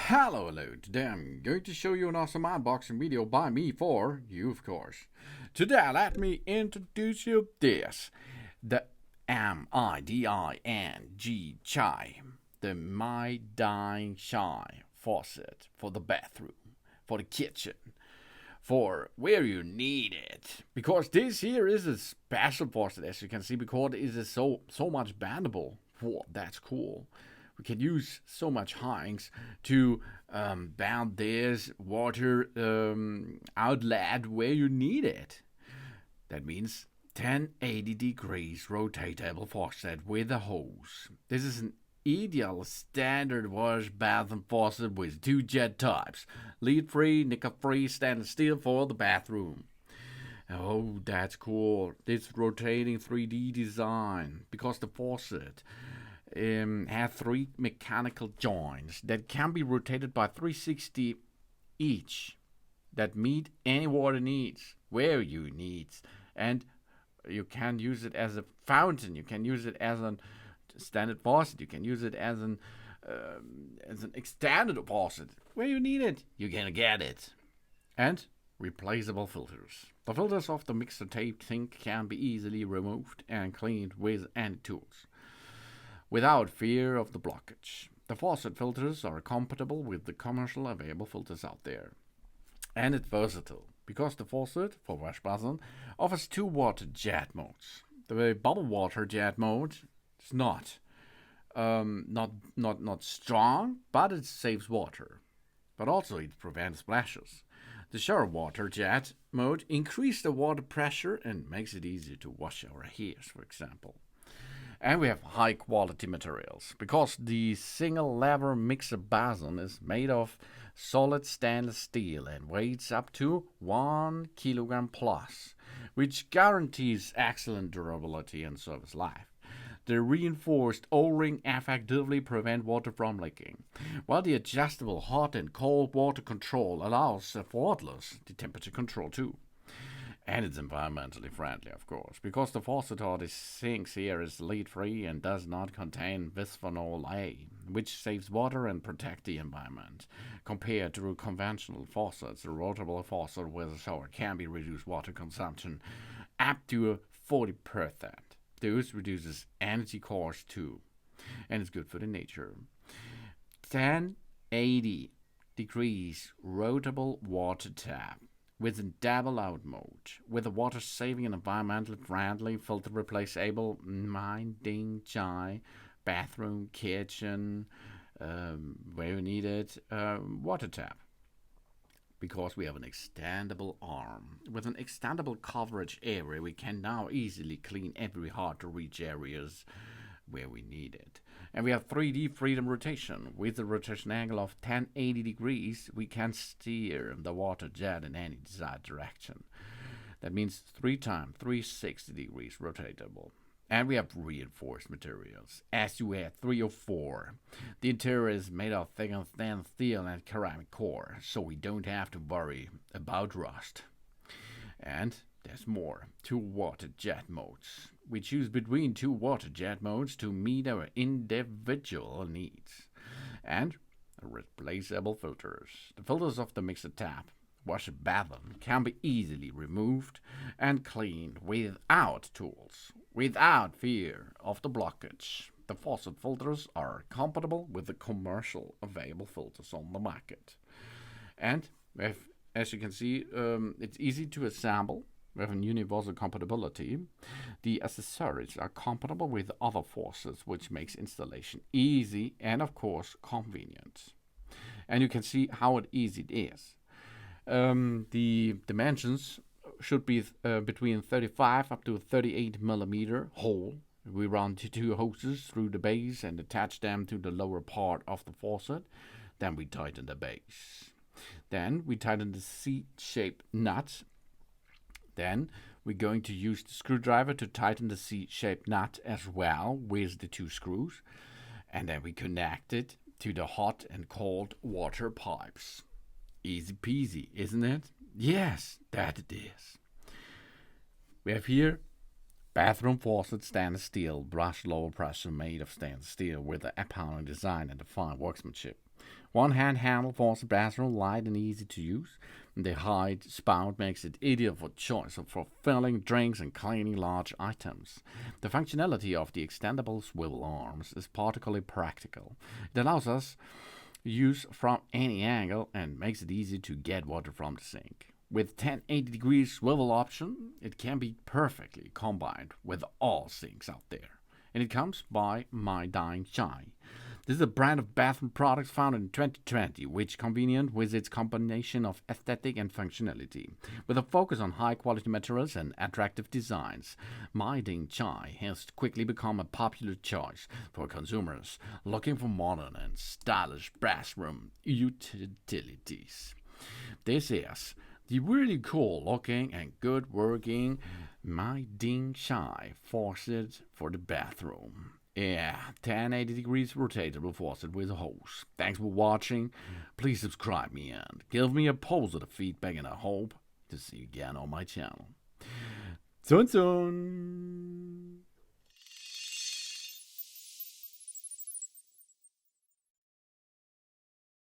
Hello. Today I'm going to show you an awesome unboxing video by me for you, of course. Today, let me introduce you this. The MIDING Chai. The My Dine Chai faucet for the bathroom, for the kitchen, for where you need it. Because this here is a special faucet, as you can see, because it is so much bendable. Whoa, that's cool. We can use so much Heinz to bend this water outlet where you need it. That means 1080 degrees rotatable faucet with a hose. This is an ideal standard wash bathroom faucet with two jet types: lead free, nickel free, stainless steel for the bathroom. Oh, that's cool. This rotating 3D design because the faucet have three mechanical joints that can be rotated by 360 each that meet any water needs where you need, and you can use it as a fountain, you can use it as a standard faucet, you can use it as an extended faucet where you need it, you're gonna get it. And replaceable filters. The filters of the mixer tape sink can be easily removed and cleaned with any tools without fear of the blockage. The faucet filters are compatible with the commercial available filters out there. And it's versatile, because the faucet for wash basin offers two water jet modes. The bubble water jet mode is not strong, but it saves water. But also it prevents splashes. The shower water jet mode increases the water pressure and makes it easier to wash our hairs, for example. And we have high quality materials because the single lever mixer basin is made of solid stainless steel and weighs up to 1 kilogram plus, which guarantees excellent durability and service life. The reinforced O-ring effectively prevent water from leaking, while the adjustable hot and cold water control allows effortless temperature control too. And it's environmentally friendly, of course, because the faucet or the sinks here is lead-free and does not contain bisphenol A, which saves water and protects the environment. Compared to conventional faucets, a rotable faucet with a shower can be reduced water consumption up to 40%. This reduces energy costs too, and it's good for the nature. 1080 degrees rotable water tap with a double out mode, with a water saving and environmentally friendly filter replaceable Minding Chai bathroom, kitchen, where you need it, water tap. Because we have an extendable arm. With an extendable coverage area, we can now easily clean every hard to reach areas where we need it. And we have 3D freedom rotation. With a rotation angle of 1080 degrees, we can steer the water jet in any desired direction. That means 3 times 360 degrees rotatable. And we have reinforced materials, SUA 304. The interior is made of thick and thin steel and ceramic core, so we don't have to worry about rust. And there's more. 2 water jet modes. We choose between 2 water jet modes to meet our individual needs. And replaceable filters. The filters of the mixer tap wash basin can be easily removed and cleaned without tools, without fear of the blockage. The faucet filters are compatible with the commercial available filters on the market. And as you can see, it's easy to assemble. We have a universal compatibility. The accessories are compatible with other faucets, which makes installation easy and, of course, convenient. And you can see how easy it is. The dimensions should be between 35 up to 38 millimeter hole. We run 2 hoses through the base and attach them to the lower part of the faucet. Then we tighten the base. Then we tighten the C-shaped nut. Then we're going to use the screwdriver to tighten the C-shaped nut as well with the 2 screws. And then we connect it to the hot and cold water pipes. Easy peasy, isn't it? Yes, that it is. We have here bathroom faucet stainless steel brushed lower pressure made of stainless steel with an apparent design and a fine workmanship. One hand handle forces the bathroom light and easy to use. The high spout makes it ideal for choice for filling drinks and cleaning large items. The functionality of the extendable swivel arms is particularly practical. It allows us use from any angle and makes it easy to get water from the sink. With 1080 degrees swivel option, it can be perfectly combined with all sinks out there. And it comes by My Ding Chai. This is a brand of bathroom products founded in 2020, which convenient with its combination of aesthetic and functionality. With a focus on high quality materials and attractive designs, My Ding Chai has quickly become a popular choice for consumers looking for modern and stylish bathroom utilities. This is the really cool looking and good working My Ding Chai faucet for the bathroom. Yeah, 1080 degrees rotatable faucet with a hose. Thanks for watching. Please subscribe me and give me a positive feedback, and I hope to see you again on my channel. Soon soon.